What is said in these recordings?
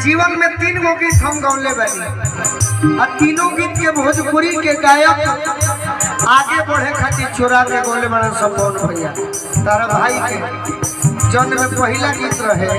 जीवन में 3 गो गीत हम गौले बनी और तीनों गीत के भोजपुरी के गायक आगे बढ़े खातिर चोरा के गौले बना सपोन भैया तारा भाई के जन में पहला गीत रहे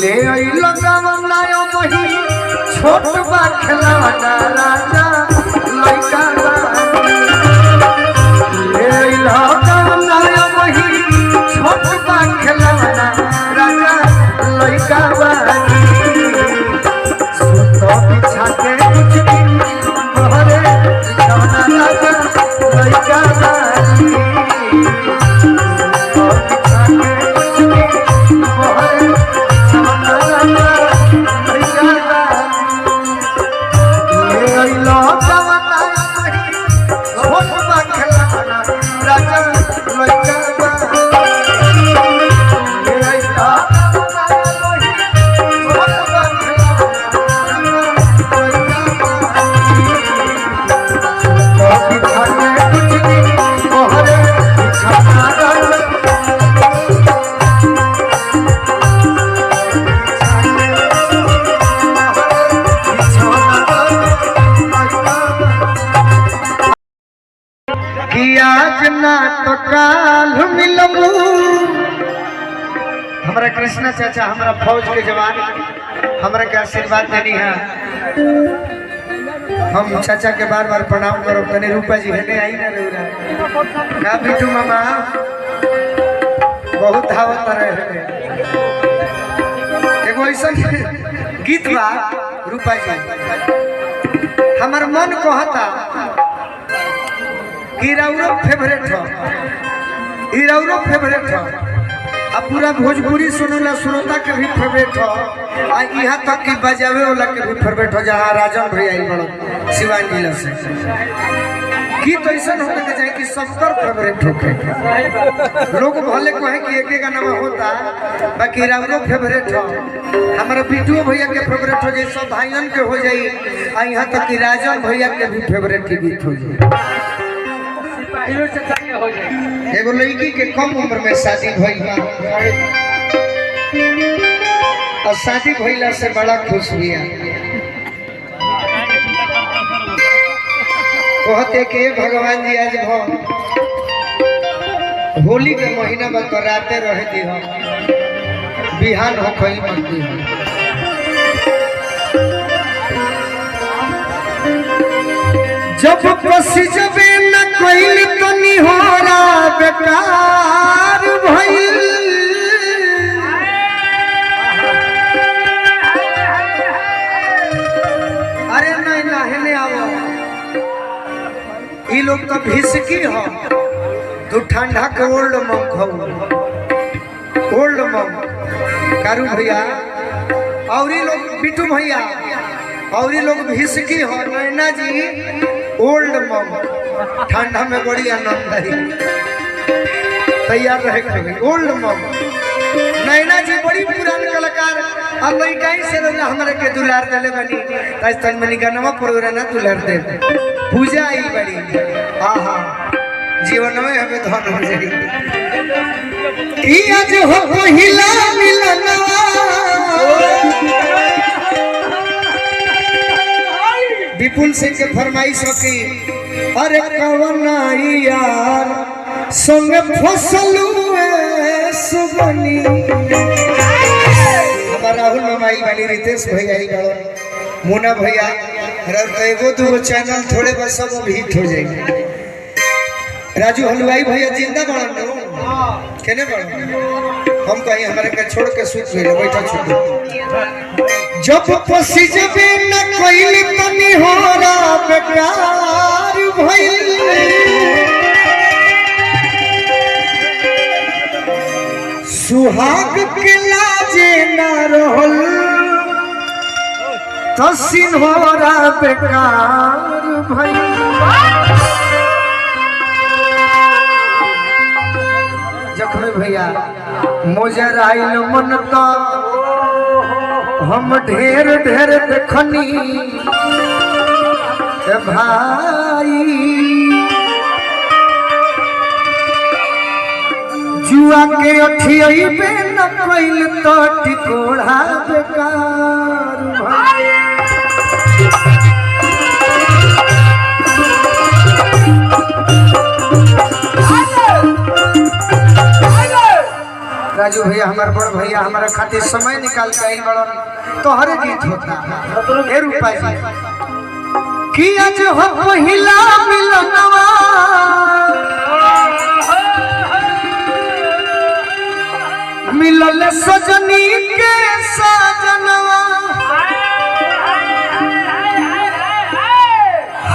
ले अइलो गवनायो बही छोट बा खिलौना राजा लइका ले अइलो गवनायो बही छोट बा खिलौना राजा लइका तो पीछा के कुछ दिन बहरे खिलौना राजा लइका हमारा कृष्णा चाचा हमारा फौज के जवान हमारा के आशीर्वाद देनी है। हम चाचा के बार बार प्रणाम करो तने रूपा जी है आई ना का बिटू मामा बहुत धावत रहे एगो ऐसा गीत बा रूपा जी हमार मन कहता हीराउरो फेवरेट हो हीराउरो फेवरेट हो अब पूरा भोजपुरी सुनला श्रोता के भी फेवरेट हो आ यहाँ तक कि बजावे वाला के भी फेवरेट हो जहाँ राजन भैया आई बड़ो सिवान जिला से गीत ऐसा होने के चाहिए कि सबकर फेवरेट होके लोग भले कहे कि एक गाना होता बाकी हीराउरो फेवरेट हो हमारा बिटू भैया के फेवरेट हो जाए सब भाइयों के हो जाए आ यहाँ तक कि राजन भैया के भी फेवरेट के गीत हो जाए। एगो लड़की के कम उम्र में शादी भइल बा और शादी भइला से बड़ा खुश हुआ कहते कि भगवान जी आज होली के महीना में तो राते रह दी बिहान हो खई मत दी जब पसी जबे न कोइल तो निहोरा बेकार भइल अरे नहीं नहने आवो ई लोग तो भिसकी हो तू ठंडा के ओल्ड मंग हो ओल्ड मंग कारू भैया और ई लोग बिटू भैया और ये लोग भिसकी हो नैना जी ओल्ड मम ठंडा में बड़ी आनंद है तैयार रहे ओल्ड मम नैना जी बड़ी पुरान कलाकार अब लड़का से लोग हमारे के दुलार दले बनी राजस्थान में निकालवा प्रोग्राम दुलार दे पूजा आई बड़ी हाँ हाँ जीवन में हमें धन हो जाए आज हो पहिला मिलनवा विपुल सिंह के फरमाइश की अरे कवना यार संग फसलू सुबनी हमारा राहुल माई वाली रितेश भैया ही गलो मुना भैया एगो दूगो चैनल थोड़े बस सब हिट हो जाएंगे राजू हलवाई भैया जिंदा बड़न केने बड़न हम कहीं हमारे के छोड़ के सूत गए बैठा छोड़ जब पसी जबे न कोइल तनी होरा बेकार भइल सुहाग के लाजे न रहल तसिन होरा बेकार भइल जखमे भैया मोजर आइल मन तो हम ढेर ढेर देखनी भाई जुआ के अठियबे न कइल तो टिकोड़ा बेकार राजू भैया हमारे बड़ भैया हमारे खातिर समय निकाल के आई बड़न तो हर गीत होता ए रूपा जी कि आज हो पहिला मिलनवा मिलल सजनी के सजनवा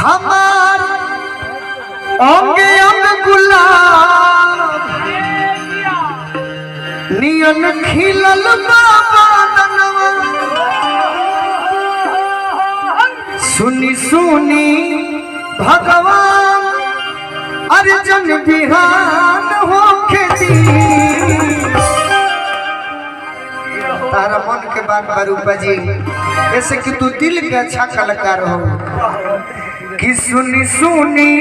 हमार अंगे अंग गुलाब नियन खिलल बाबा सुनी सुनी भगवान अर्जुन बिहान हो खेती तारा मन के बात बारूपा जी ऐसे कि तू दिल के अच्छा कलाकार हो कि सुनी सुनी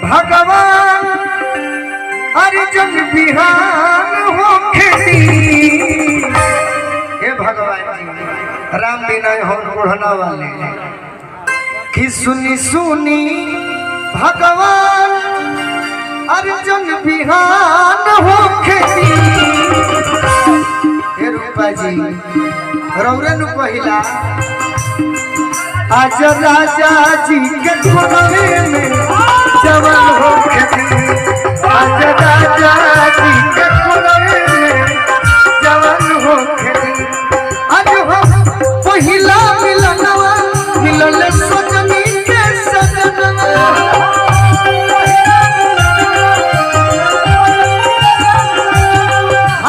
भगवान अर्जुन बिहान हो खेती हे भगवान जी राम बिना हम ओढ़ना वाले कि सुनी सुनी भगवान अर्जुन बिहान हो खेती हे रूपा जी रौरे नु पहिला आज राजा जी के कोने में जवान हो खेती आज राजा जी के कोने में जवान हो खेती आज हो पहिला मिलनवा मिलल सजनी के सजनवा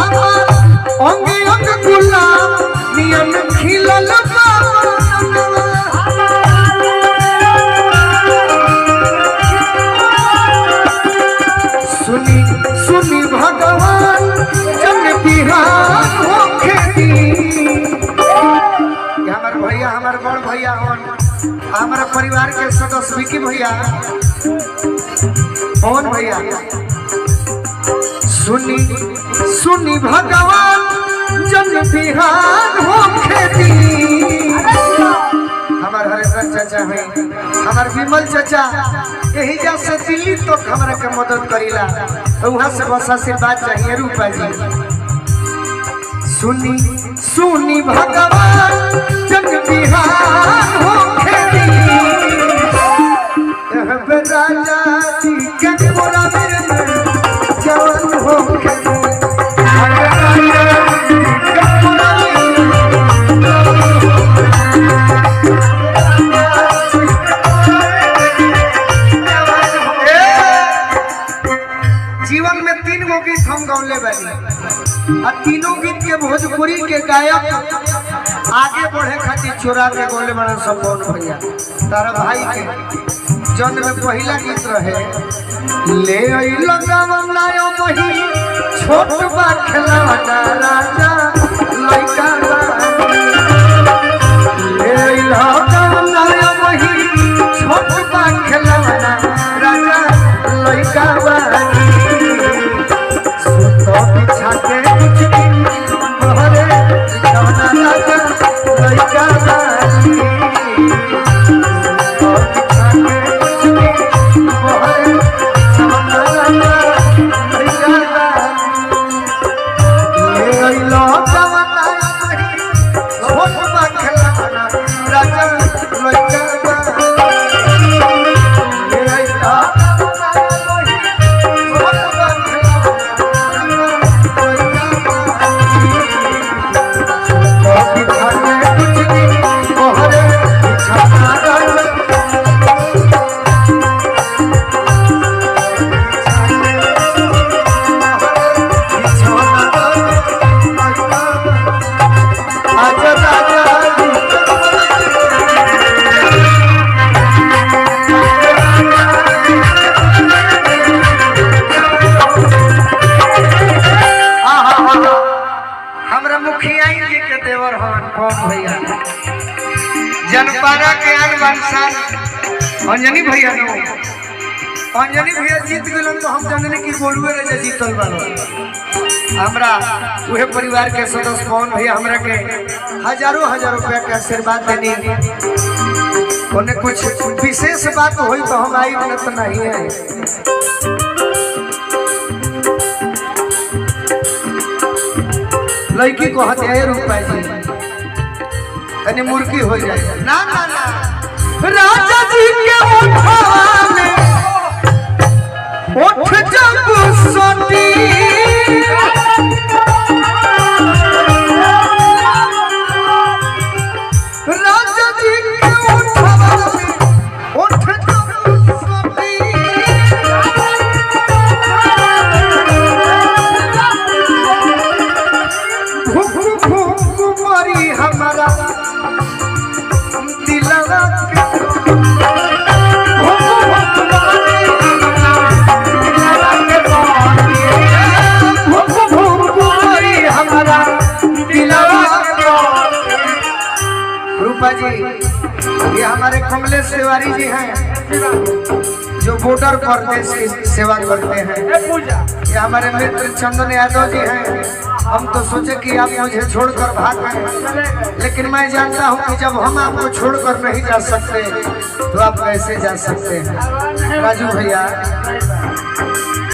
अंगे अंग गुलाब नियन खिलल सुनी सुनी भगवान जन बिहान हो खेती हमारे भैया हमारे बड़ भैया हमारे परिवार के सदस्य विकी भैया पवन भैया सुनी सुनी भगवान जन बिहान हो खेती हमारे हरेंद्र चाचा है हमारे विमल चाचा यही जा से दिल्ली तो हमारा के मदद करीला वहाँ से बस आशीर्वाद चाहिए रूपा जी सुनी सुनी भगवान जन बिहान हो खेती राजा जी के कोरा में जवान हो खेती जीवन में 3 गो गीत हम गौले बानी और तीनों गीत के भोजपुरी के गायक आगे बढ़े खातिर चोरा के गौले बना सब कौन भैया तारा भाई के जन्म में पहला गीत रहे ले अइलो गवनायो बही छोट बा खिलौना राजा लइका ले अइलो गवनायो बही छोट बा खिलौना राजा लइका तो बिछा के कुछ दिन बहरे खिलौना राजा लइका जनपारा के अंजनी भैया नो अंजनी भैया जीत गलन तो हम जानने की बोलुए रहे जीतल बालो हमरा उहे परिवार के सदस्य कौन भैया हमरा के हजारों रुपया के आशीर्वाद देनी कोने कुछ विशेष बात होई तो हम आई न तो नहीं है लड़की को हत्या रूपा जी तनी मुर्गी हो जाए ना ना ना राजा जी के ओठवा में ओठ जब सोती राजा जी के ओठवा में ओठ जब सोती भूख भूख मरी हमारा दिलवा के रूपा जी ये हमारे कमलेश तिवारी जी हैं जो बॉर्डर पर देश की सेवा करते हैं। ये हमारे मित्र चंदन यादव जी हैं। हम तो सोचे कि आप मुझे छोड़कर भाग गए, लेकिन मैं जानता हूं कि जब हम आपको छोड़कर नहीं जा सकते तो आप कैसे जा सकते हैं। राजू भैया